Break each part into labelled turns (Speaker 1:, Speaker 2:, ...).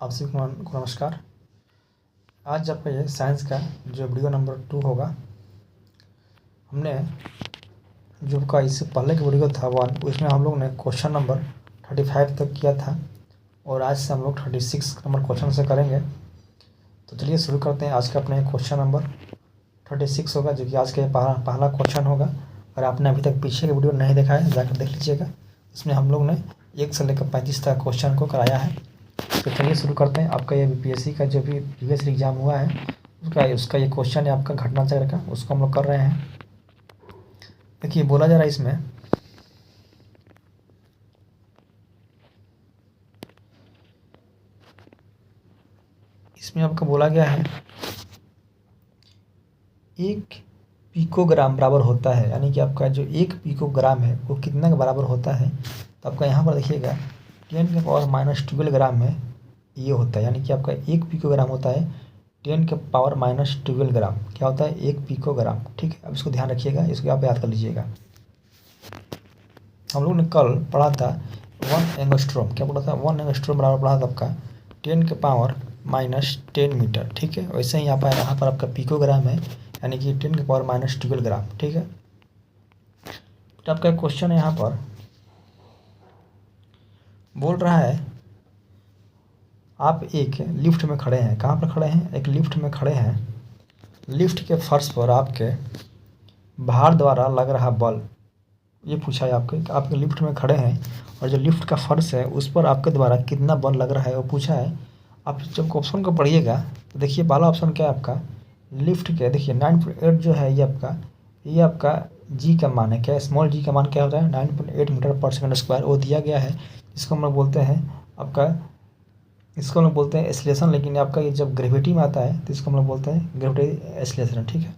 Speaker 1: आप सभी को नमस्कार। आज आपका ये साइंस का जो वीडियो नंबर 2 होगा। हमने जो का इससे पहले का वीडियो था 1, उसमें हम लोग ने क्वेश्चन नंबर 35 तक किया था और आज से हम लोग 36 नंबर क्वेश्चन से करेंगे। तो चलिए शुरू करते हैं। आज का अपने क्वेश्चन नंबर 36 होगा, जो कि आज का पहला क्वेश्चन होगा। अगर आपने अभी तक पीछे का वीडियो नहीं देखा है, जाकर देख लीजिएगा। इसमें हम लोग ने 1 से लेकर 35 तक क्वेश्चन को कराया है। तो चलिए शुरू करते हैं। आपका ये बीपीएससी का जो भी प्रीवियस एग्जाम हुआ है उसका ये क्वेश्चन है आपका घटना चक्र का, उसको हम लोग कर रहे हैं। देखिए बोला जा रहा है इसमें आपका बोला गया है 1 पिकोग्राम बराबर होता है, यानी कि आपका जो 1 पिकोग्राम है वो कितना के बराबर होता है। तो आपका यहाँ पर देखिएगा 10⁻⁻12 ग्राम में ये होता है, यानी कि आपका 1 पिकोग्राम होता है 10⁻⁻12 ग्राम। क्या होता है 1 पिकोग्राम, ठीक है। अब इसको ध्यान रखिएगा, इसको आप याद कर लीजिएगा। हम लोग ने कल पढ़ा था 1 एंगस्ट्रोम। क्या पढ़ा था? 1 एंगस्ट्रोम बराबर पढ़ा था आपका 10⁻⁻10 मीटर, ठीक है। वैसे ही यहाँ पर आपका पिकोग्राम है, यानी कि 10⁻⁻12 ग्राम, ठीक है। तो आपका क्वेश्चन है यहाँ पर बोल रहा है आप एक लिफ्ट में खड़े हैं। कहाँ पर खड़े हैं? एक लिफ्ट में खड़े हैं। लिफ्ट के फर्श पर आपके भार द्वारा लग रहा बल, ये पूछा है आपके लिफ्ट में खड़े हैं और जो लिफ्ट का फर्श है उस पर आपके द्वारा कितना बल लग रहा है वो पूछा है। आप जब ऑप्शन को पढ़िएगा तो देखिए पहला ऑप्शन क्या है आपका, लिफ्ट के देखिए 9.8 जो है ये आपका जी का मान है। क्या स्मॉल जी का मान क्या होता है? 9.8 मीटर पर सेकंड स्क्वायर वो दिया गया है। इसको हम लोग बोलते हैं इसको हम लोग बोलते हैं एक्सीलरेशन, लेकिन आपका ये जब ग्रेविटी में आता है तो इसको हम लोग बोलते हैं ग्रेविटी एक्सीलरेशन, ठीक है।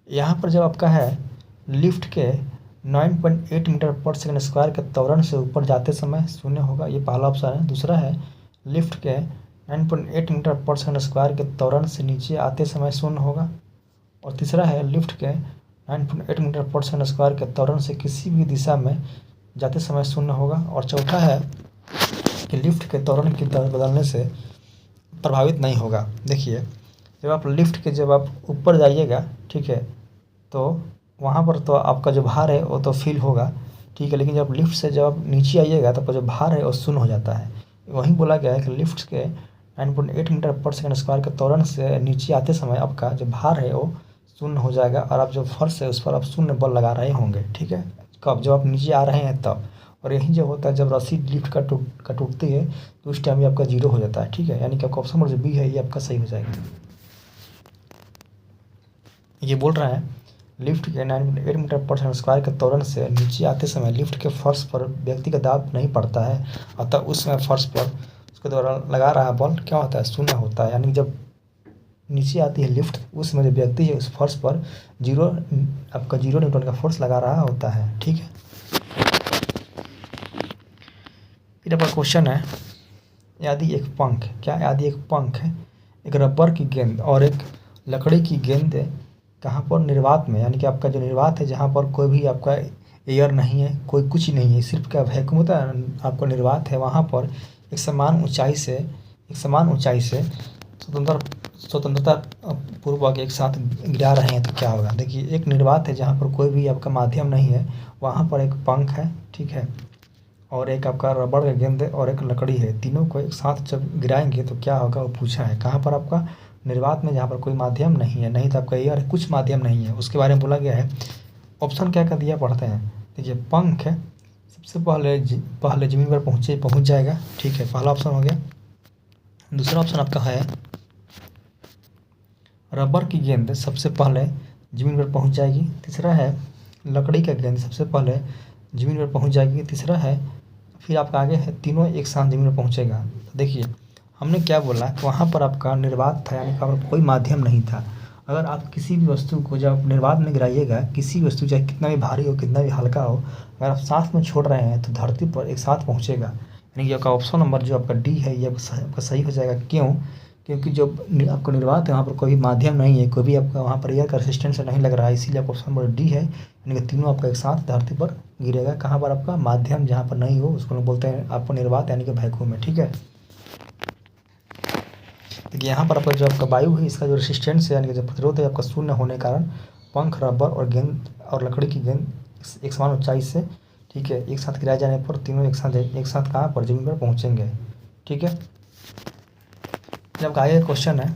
Speaker 1: यहाँ पर जब आपका है लिफ्ट के 9.8 मीटर पर सेकंड स्क्वायर के त्वरण से ऊपर जाते समय शून्य होगा, ये पहला ऑप्शन है। दूसरा है लिफ्ट के 9.8 मीटर पर सेकंड स्क्वायर के त्वरण से नीचे आते समय शून्य होगा। और तीसरा है लिफ्ट के 9.8 मीटर पर सेकंड स्क्वायर के त्वरण से किसी भी दिशा में जाते समय शून्य होगा। और चौथा है कि लिफ्ट के त्वरण की दर बदलने से प्रभावित नहीं होगा। देखिए जब आप ऊपर जाइएगा, ठीक है, तो वहाँ पर तो आपका जो भार है वो तो फील होगा, ठीक है। लेकिन जब लिफ्ट से जब आप नीचे आइएगा तो आपका जो भार है वो शून्य हो जाता है। वहीं बोला गया है कि लिफ्ट के 9.8 मीटर पर सेकंड स्क्वायर के त्वरण से नीचे आते समय आपका जो भार है वो शून्य हो जाएगा और आप जो फर्श है उस पर आप शून्य बल लगा रहे होंगे, ठीक है। कब? जब आप नीचे आ रहे हैं तब। और यही जो होता है जब रस्सी लिफ्ट का टूटती है तो उस टाइम ये आपका 0 हो जाता है, ठीक है। यानी कि आपका ऑप्शन नंबर जो बी है ये आपका सही हो जाएगा। ये बोल रहा है लिफ्ट के 9.8 मीटर पर सेकंड स्क्वायर के त्वरण से नीचे आते समय लिफ्ट के फर्श पर व्यक्ति का दाब नहीं पड़ता है, अतः उस समय फर्श पर उसके द्वारा लगा रहा बल क्या होता है? शून्य होता है। यानी जब नीचे आती है लिफ्ट उस समय जो व्यक्ति है उस फर्श पर 0 न्यूटन का फोर्स लगा रहा होता है, ठीक है। फिर आपका क्वेश्चन है यदि एक पंख है, एक रबर की गेंद और एक लकड़ी की गेंद कहाँ पर निर्वात में, यानी कि आपका जो निर्वात है जहाँ पर कोई भी आपका एयर नहीं है, कोई कुछ नहीं है, सिर्फ क्या वैक्यूम होता है, आपका निर्वात है, वहाँ पर एक समान ऊंचाई से स्वतंत्रता पूर्वक एक साथ गिरा रहे हैं तो क्या होगा। देखिए एक निर्वात है जहाँ पर कोई भी आपका माध्यम नहीं है, वहाँ पर एक पंख है, ठीक है, और एक आपका रबड़ का गेंद है और एक लकड़ी है। तीनों को एक साथ जब गिराएंगे तो क्या होगा वो पूछा है। कहाँ पर? आपका निर्वात में, जहाँ पर कोई माध्यम नहीं है, नहीं तो आपका एयर कुछ माध्यम नहीं है, उसके बारे में बोला गया है। ऑप्शन क्या कर दिया पढ़ते हैं। देखिए पंख सबसे पहले ज़मीन पर पहुँच जाएगा, ठीक है, पहला ऑप्शन हो गया। दूसरा ऑप्शन आपका है रबर की गेंद सबसे पहले ज़मीन पर पहुँच जाएगी। तीसरा है लकड़ी का गेंद सबसे पहले ज़मीन पर पहुँच जाएगी। तीसरा है फिर आपका आगे है तीनों एक साथ ज़मीन पर पहुँचेगा। देखिए हमने क्या बोला कि वहाँ पर आपका निर्वात था, यानी कि वहाँ पर कोई माध्यम नहीं था। अगर आप किसी भी वस्तु को जब निर्वात में गिराइएगा, किसी वस्तु चाहे कितना भी भारी हो कितना भी हल्का हो, अगर आप साथ में छोड़ रहे हैं तो धरती पर एक साथ पहुँचेगा। यानी कि आपका ऑप्शन नंबर जो आपका डी है ये आपका सही हो जाएगा। क्यों? क्योंकि जब आपको निर्वात है वहाँ पर कोई भी माध्यम नहीं है, कोई भी आपका वहाँ पर एयर का रेसिस्टेंस नहीं लग रहा है, इसीलिए आपका ऑप्शन नंबर डी है, यानी कि तीनों आपका एक साथ धरती पर गिरेगा। कहाँ पर आपका माध्यम जहाँ पर नहीं हो उसको लोग बोलते हैं आपको निर्वात यानी कि वैक्यूम में। ठीक है, देखिए यहाँ पर आपका जो आपका वायु है इसका जो रेसिस्टेंस है यानी कि जो प्रतिरोध है आपका शून्य होने के कारण पंख, रबर और गेंद और लकड़ी की गेंद एक समान ऊंचाई से, ठीक है, एक साथ गिराए जाने पर तीनों एक साथ कहाँ पर जमीन पर पहुँचेंगे। ठीक है, जब आगे क्वेश्चन है,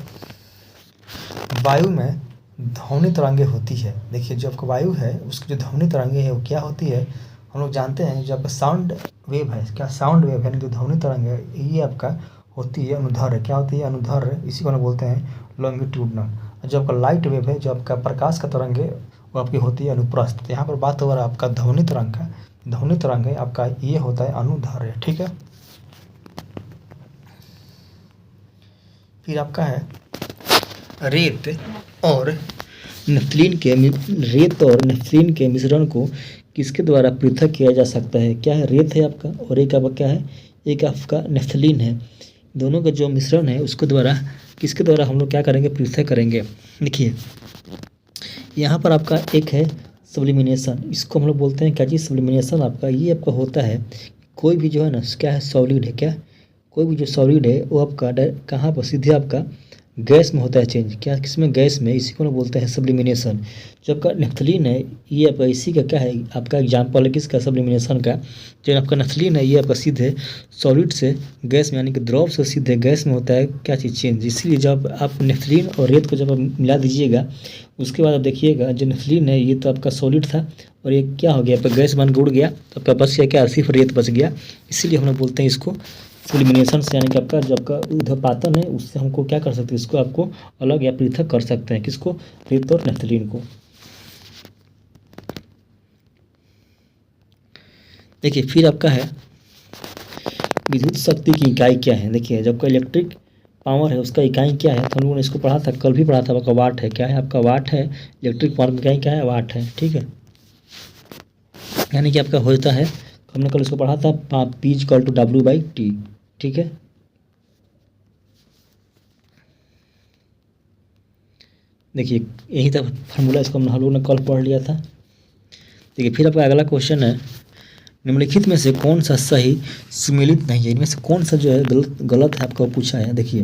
Speaker 1: वायु में ध्वनि तरंगे होती है। देखिए जो आपका वायु है उसकी जो ध्वनि तरंगे है वो क्या होती है, हम लोग जानते हैं जो आपका साउंड वेव है, क्या साउंड वेव है जो ध्वनि तरंग है ये आपका होती है अनुदैर्ध्य। क्या होती है? अनुदैर्ध्य, इसी को हम बोलते हैं लॉन्गिट्यूडनल। जो आपका लाइट वेव है, जो आपका प्रकाश का तरंग है वो आपकी होती है अनुप्रस्थ। यहाँ पर बात हो रहा है आपका ध्वनि तरंग का, ध्वनि तरंग है आपका ये होता है अनुदैर्ध्य। ठीक है, फिर आपका है रेत और नफ्थलीन के मिश्रण को किसके द्वारा पृथक किया जा सकता है? क्या है? रेत है आपका और एक आपका क्या है? एक आपका नफ्थलीन है। दोनों का जो मिश्रण है उसके द्वारा किसके द्वारा हम लोग क्या करेंगे? पृथक करेंगे। देखिए यहाँ पर आपका एक है सब्लिमिनेशन, इसको हम लोग बोलते हैं क्या चीज़? सब्लिमिनेशन। आपका ये आपका होता है कोई भी जो है ना क्या है? सॉलिड है। क्या? कोई भी जो सॉलिड है वो आपका कहाँ पर? सीधे आपका गैस में होता है चेंज। क्या? किसमें? गैस में। इसी को हम बोलते हैं सब्लिमिनेशन। जो आपका नफ्थलीन है ये आपका इसी का क्या है? आपका एग्जाम्पल है किसका? सब्लिमिनेशन का। जो आपका नफ्थलीन है ये आपका सीधे सॉलिड से गैस में यानी कि द्रव से सीधे गैस में होता है क्या चीज़? चेंज। इसीलिए जब आप नफ्थलीन और रेत को जब आप मिला दीजिएगा उसके बाद आप देखिएगा जो नफ्थलीन है ये तो आपका सॉलिड था और ये क्या हो गया? आपका गैस बन के उड़ गया तो आपका बच गया क्या? सिर्फ रेत बच गया। इसीलिए हम लोग बोलते हैं इसको सब्लिमिनेशन से, यानी कि आपका जो आपका ऊर्ध्वपातन है उससे हमको क्या कर सकते हैं? इसको आपको अलग या पृथक कर सकते हैं। किसको? रेत और नफ्थलीन को। देखिए फिर आपका है विद्युत शक्ति की इकाई क्या है? देखिए जब का इलेक्ट्रिक पावर है उसका इकाई क्या है? तो हम लोगों ने इसको पढ़ा था, कल भी पढ़ा था, आपका वाट है। क्या है? आपका वाट है। इलेक्ट्रिक पावर की इकाई क्या है? वाट है। ठीक है, यानी कि आपका होता है, हमने कल इसको पढ़ा था P=W/T। ठीक है, देखिए यही था फार्मूला, इसको हम लोगों ने कल पढ़ लिया था। देखिए फिर आपका अगला क्वेश्चन है, निम्नलिखित में से कौन सा सही सुमेलित नहीं है? इनमें से कौन सा जो है गलत है आपका पूछा है। देखिए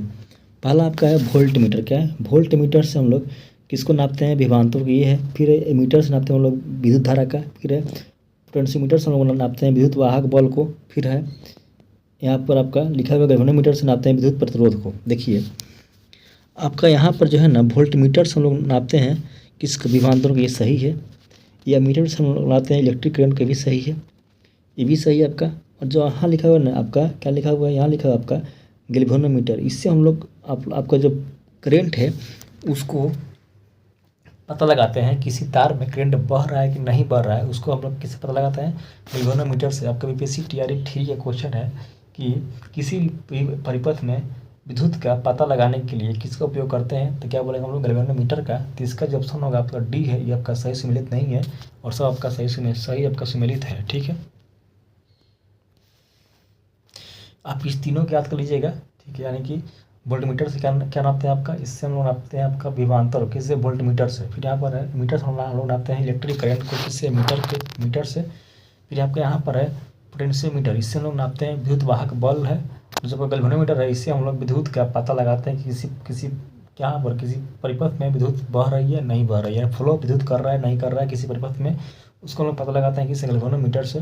Speaker 1: पहला आपका है वोल्ट मीटर। क्या है? वोल्ट मीटर से हम लोग किसको नापते हैं? विभवांतर की। ये है। फिर एमीटर से नापते हैं हम लोग विद्युत धारा का। फिर है पोटेंशियोमीटर से हम लोग नापते हैं विद्युत वाहक बल को। फिर है यहाँ पर आपका लिखा हुआ गैल्वेनोमीटर से नापते हैं विद्युत प्रतिरोध को। देखिए आपका यहाँ पर जो है ना वोल्ट मीटर से हम लोग नापते हैं किस विभवांतर को, ये सही है। या मीटर से हम लोग नापते हैं इलेक्ट्रिक करंट का, भी सही है, ये भी सही है आपका। और जो यहाँ लिखा हुआ है ना आपका, क्या लिखा हुआ है? यहाँ लिखा हुआ है आपका गैल्वेनोमीटर। इससे हम लोग आपका जो करंट है उसको पता लगाते हैं, किसी तार में करंट बह रहा है कि नहीं बह रहा है उसको हम लोग किससे पता लगाते हैं? गैल्वेनोमीटर से। आपका बीपीएससी टीआरई 3 का क्वेश्चन है कि किसी भी परिपथ में विद्युत का पता लगाने के लिए किसका उपयोग करते हैं? तो क्या बोलेंगे हम लोग? गैल्वेनोमीटर का। तो इसका जो ऑप्शन होगा आपका डी है, ये आपका सही सुमेलित नहीं है और सब आपका सही आपका सुमेलित है। ठीक है, आप इस तीनों को याद कर लीजिएगा। ठीक है, यानी कि वोल्ट मीटर से क्या क्या नापते हैं आपका? इससे हम लोग नापते हैं आपका विभवांतर, किससे? वोल्ट मीटर से। फिर यहाँ पर है मीटर से हम लोग नापते हैं इलेक्ट्रिक करंट को, किससे? मीटर से। फिर आपका यहाँ पर है पोटेंशियोमीटर, इससे हम लोग नापते हैं विद्युत वाहक बल है। जो गैल्वेनोमीटर है इससे हम लोग विद्युत का पता लगाते हैं कि किसी यहाँ पर किसी परिपथ में विद्युत बह रही है नहीं बह रही है, फ्लो विद्युत कर रहा है नहीं कर रहा है किसी परिपथ में, उसको हम लोग पता लगाते हैं किससे? गैल्वेनोमीटर से।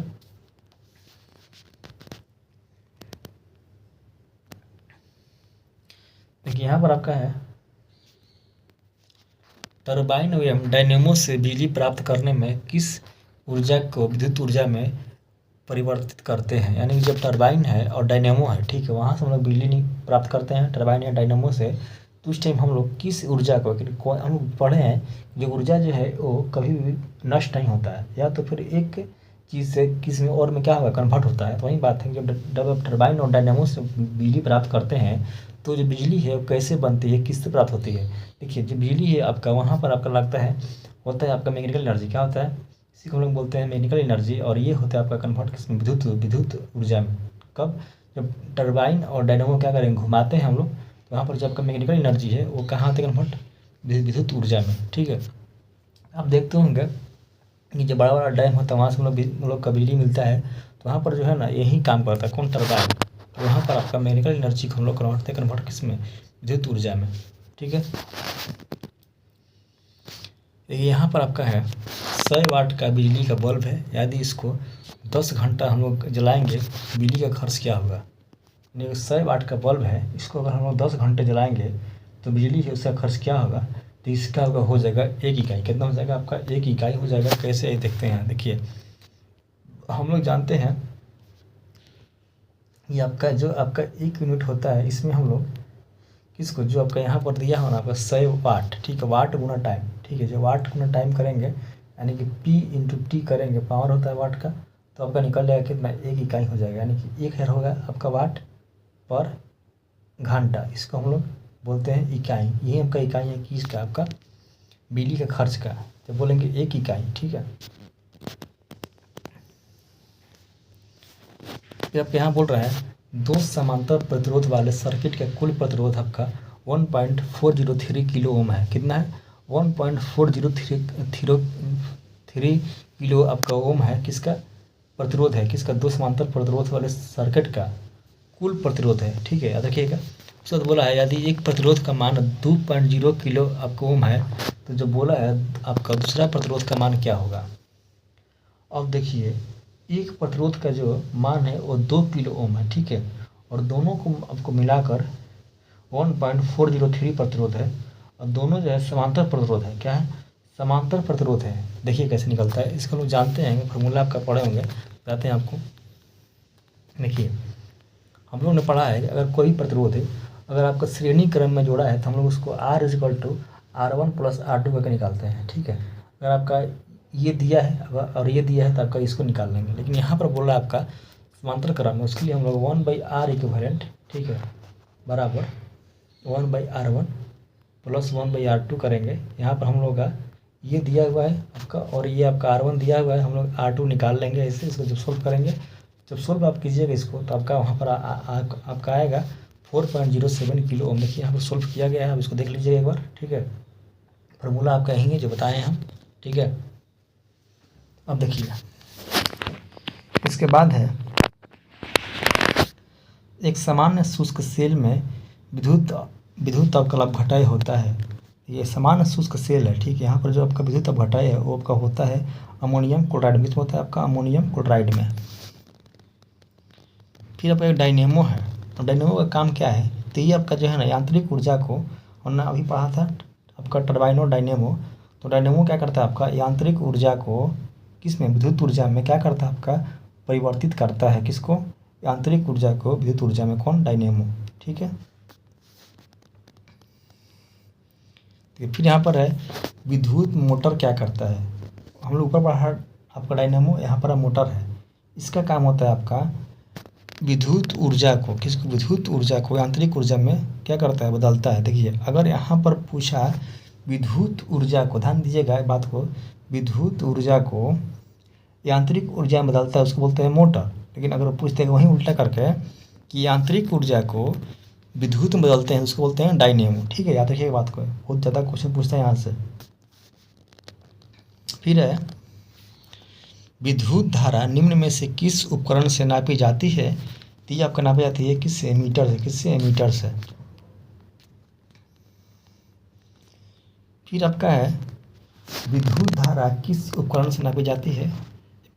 Speaker 1: देखिए यहाँ पर आपका है टरबाइन एवं डायनेमो से बिजली प्राप्त करने में किस ऊर्जा को विद्युत ऊर्जा में परिवर्तित करते हैं? यानी कि जब टरबाइन है और डायनेमो है, ठीक है, वहाँ से हम लोग बिजली नहीं प्राप्त करते हैं टरबाइन या डायनेमो से, तो उस टाइम हम लोग किस ऊर्जा को, हम लोग पढ़े हैं जो ऊर्जा जो है वो कभी भी नष्ट नहीं होता है, या तो फिर एक चीज़ से किसी में और में क्या होगा? कन्वर्ट होता है। तो वही बात है कि जब आप टरबाइन और डायनेमो से बिजली प्राप्त करते हैं तो जो बिजली है वो कैसे बनती है, किससे प्राप्त होती है? देखिए जो बिजली है आपका वहाँ पर आपका लगता है होता है आपका मैकेनिकल एनर्जी। क्या होता है? इसी को हम लोग बोलते हैं मैकेनिकल एनर्जी, और ये होता है आपका कन्वर्ट किसमें? विद्युत ऊर्जा में। कब? जब टरबाइन और डायनेमो क्या करेंगे? घुमाते हैं हम लोग, तो यहाँ पर जो आपका मैकेनिकल एनर्जी है वो कहाँ आते कन्वर्ट, विद्युत ऊर्जा में। ठीक है, आप देखते होंगे कि जो बड़ा बड़ा डैम होता है वहाँ से हम लोग का बिजली मिलता है, तो वहाँ पर जो है ना यही काम करता है, कौन, टरबाइन। तो वहाँ पर आपका मैकेनिकल एनर्जी को हम लोग कन्वर्ट किस में, विद्युत ऊर्जा में। ठीक है, यहाँ पर आपका है 100 वाट का बिजली का बल्ब है, यदि इसको 10 घंटा हम लोग जलाएंगे बिजली का खर्च क्या होगा। यानी 100 वाट का बल्ब है, इसको अगर हम लोग 10 घंटे जलाएंगे तो बिजली का उसका खर्च क्या होगा, तो इसका हो जाएगा 1 इकाई। कितना हो जाएगा आपका, 1 इकाई हो जाएगा। कैसे देखते हैं, देखिए हम लोग जानते हैं ये आपका जो आपका 1 यूनिट होता है, इसमें हम लोग किसको, जो आपका यहाँ पर दिया हो ना आपका 100 वाट, ठीक है, वाट गुना टाइम। ठीक है, जो वाट गुना टाइम करेंगे यानी कि P/T करेंगे, पावर होता है वाट का, तो आपका निकल जाएगा कितना, 1 इकाई हो जाएगा। यानी कि 1000 होगा आपका वाट पर घंटा, इसको हम लोग बोलते हैं इकाई। यही आपका इकाई है किसका, आपका बिजली का खर्च का, तो बोलेंगे 1 इकाई। ठीक है, फिर आप यहाँ बोल रहे हैं 2 समांतर प्रतिरोध वाले सर्किट का कुल प्रतिरोध आपका 1.403 किलो ओम है। कितना है, 1.403 किलो आपका ओम है, किसका प्रतिरोध है, किसका, 2 समांतर प्रतिरोध वाले सर्किट का कुल प्रतिरोध है। ठीक है, याद रखिएगा। उसके बाद बोला है यदि एक प्रतिरोध का मान 2.0 किलो आपका ओम है, तो जो बोला है आपका दूसरा प्रतिरोध का मान क्या होगा। अब देखिए एक प्रतिरोध का जो मान है वो 2 किलो ओम है। ठीक है, और दोनों को आपको मिलाकर 1.403 प्रतिरोध है, और दोनों जो है समांतर प्रतिरोध है। क्या है, समांतर प्रतिरोध है। देखिए कैसे निकलता है, इसको लोग जानते हैं, फार्मूला आपका पढ़े होंगे, बताते हैं आपको। देखिए हम लोग ने पढ़ा है कि अगर कोई प्रतिरोध है, अगर आपका श्रेणी क्रम में जोड़ा है तो हम लोग उसको R=R1 + R2 करके निकालते हैं। ठीक है, अगर आपका ये दिया है और ये दिया है तो आपका इसको निकाल लेंगे, लेकिन यहाँ पर बोल रहा है आपका समांतर क्रम में, उसके लिए हम लोग 1/R इक्विवेलेंट, ठीक है, बराबर 1/R1 + 1/R2 करेंगे। यहाँ पर हम लोग का ये दिया हुआ है आपका और ये आपका R1 दिया हुआ है, हम लोग R2 निकाल लेंगे ऐसे। इसको जब सोल्व करेंगे, जब सोल्व आप कीजिएगा इसको, तो आपका वहाँ पर आपका आएगा 4.07 किलो ओम। देखिए यहाँ पर सोल्व किया गया है, आप इसको देख लीजिएगा एक बार। ठीक है, फार्मूला आपका यही है जो बताए हैं हम। ठीक है, अब देखिए इसके बाद है एक सामान्य शुष्क सेल में विद्युत अवकलव घटाय होता है। ये सामान्य शुष्क सेल है। ठीक है, यहाँ पर जो आपका विद्युत अपघटाय है वो आपका होता है अमोनियम क्लोराइड में, होता है आपका अमोनियम क्लोराइड में। फिर आपका एक डायनेमो है, और डायनेमो का काम क्या है, तो ये आपका जो है ना यांत्रिक ऊर्जा को, हमने अभी पढ़ा था आपका टर्बाइनो डायनेमो। तो डायनेमो क्या करता है, आपका यांत्रिक ऊर्जा को किस में, विद्युत ऊर्जा में क्या करता है, आपका परिवर्तित करता है। किसको, यांत्रिक ऊर्जा को विद्युत ऊर्जा में, कौन, डायनेमो। ठीक है, तो फिर यहाँ पर है विद्युत मोटर क्या करता है। हम लोग ऊपर पढ़ा आपका डायनेमो, यहाँ पर मोटर है। इसका काम होता है आपका विद्युत ऊर्जा को, किसको, विद्युत ऊर्जा को यांत्रिक ऊर्जा में क्या करता है, बदलता है। देखिए अगर यहाँ पर पूछा विद्युत ऊर्जा को, ध्यान दीजिएगा बात को, विद्युत ऊर्जा को यांत्रिक ऊर्जा में बदलता है, उसको बोलते हैं मोटर। लेकिन अगर पूछते हैं वहीं उल्टा करके कि यांत्रिक ऊर्जा को विद्युत में बदलते हैं, उसको बोलते हैं डायनेमो। ठीक है, याद रखिएगा बात को, बहुत ज़्यादा क्वेश्चन पूछते हैं यहाँ से। फिर है विद्युत धारा निम्न में से किस उपकरण से नापी जाती है, तो ये आपका नापी जाती है किससे, मीटर से। किससे, मीटर से। फिर आपका है विद्युत धारा किस उपकरण से नापी जाती है,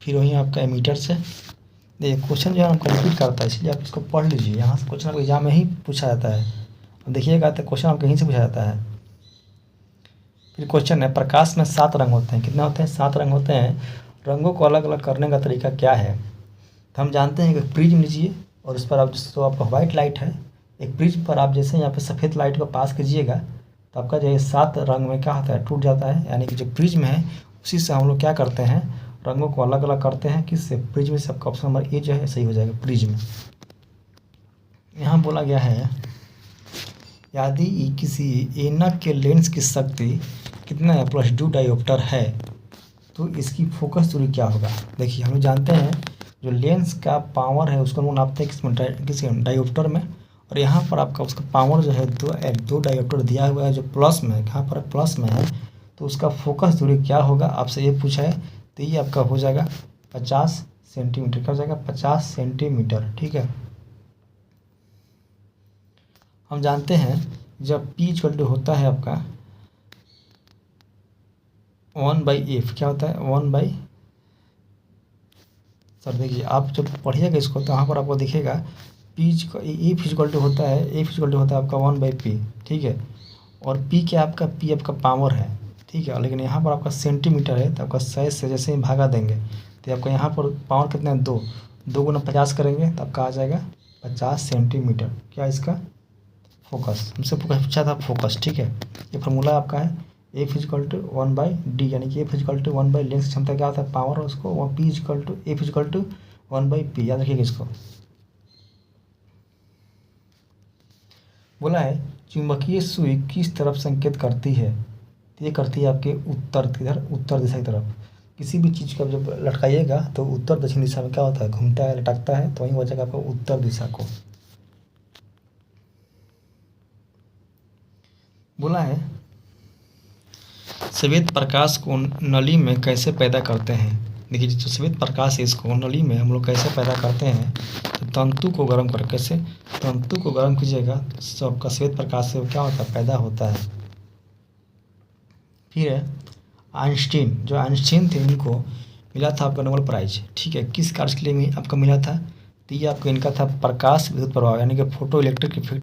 Speaker 1: फिर वहीं आपका मीटर से। देखिए क्वेश्चन जो है हमको रिपीट करता है, इसलिए आप इसको पढ़ लीजिए। यहाँ से क्वेश्चन आपको एग्जाम में ही पूछा जाता है, देखिएगा तो क्वेश्चन आपको यहीं से पूछा जाता है। फिर क्वेश्चन है प्रकाश में 7 रंग होते हैं। कितने होते हैं, 7 रंग होते हैं। रंगों को अलग अलग करने का तरीका क्या है, तो हम जानते हैं कि प्रिज्म लीजिए और उस पर आप जो आपका व्हाइट लाइट है, एक प्रिज्म पर आप जैसे यहाँ पे सफ़ेद लाइट को पास कीजिएगा तो आपका जो 7 रंग में क्या होता है, टूट जाता है। यानी कि जो प्रिज्म है उसी से हम लोग क्या करते हैं, रंगों को अलग अलग करते हैं। किससे, प्रिज्म से। आपका ऑप्शन नंबर ए जो है सही हो जाएगा, प्रिज्म। यहाँ बोला गया है यदि किसी ऐनक के लेंस की शक्ति कितना है, +2 डायोप्टर है, तो इसकी फोकस दूरी क्या होगा। देखिए हम लोग जानते हैं जो लेंस का पावर है उसको हम लोग नापते हैं किस डायोप्टर में, और यहाँ पर आपका उसका पावर जो है दो डायोप्टर दिया हुआ है जो प्लस में है, यहाँ पर प्लस में है, तो उसका फोकस दूरी क्या होगा आपसे ये पूछा है। तो ये आपका हो जाएगा 50 सेंटीमीटर। क्या हो जाएगा? 50 सेंटीमीटर। ठीक है, हम जानते हैं जब P इक्वल टू होता है आपका 1/f, क्या होता है 1/, सर देखिए आप जब पढ़िएगा इसको तो यहाँ पर आपको दिखेगा F इक्वल टू होता है, F इक्वल टू होता है आपका 1/p। ठीक है, और P क्या आपका, P आपका पावर है। ठीक है, लेकिन यहाँ पर आपका सेंटीमीटर है तो आपका 100 से जैसे ही भागा देंगे तो आपका यहाँ पर पावर कितना है, 2 गुना 50 करेंगे तो आपका आ जाएगा 50 सेंटीमीटर। क्या इसका फोकस, हमसे पूछा था फोकस। ठीक है, ये फार्मूला आपका है F इक्वल टू 1/d, यानी कि F इक्वल टू 1/, लेंस क्षमता क्या होता है पावर, उसको, और P equal to F equal to 1/p। याद रखिएगा इसको। बोला है चुंबकीय सुई किस तरफ संकेत करती है? तो ये करती है आपके उत्तर दिशा की तरफ। किसी भी चीज़ को जब लटकाइएगा तो उत्तर दक्षिण दिशा में क्या होता है, घूमता है, लटकता है, तो वहीं हो जाएगा आपका उत्तर दिशा को। बोला है श्वेत प्रकाश को नली में कैसे पैदा करते हैं? देखिए जो श्वेत प्रकाश है इसको नली में हम लोग कैसे पैदा करते हैं, तो तंतु को गर्म कर, कैसे तंतु को गर्म कीजिएगा तो आपका श्वेत प्रकाश से क्या होता है, पैदा होता है। फिर है आइंस्टीन, जो आइंस्टीन थे इनको मिला था आपका नोबेल प्राइज। ठीक है, किस कार्य के लिए आपका मिला था? तो ये आपका इनका था प्रकाश विद्युत प्रभाव, यानी कि फोटो इलेक्ट्रिक इफेक्ट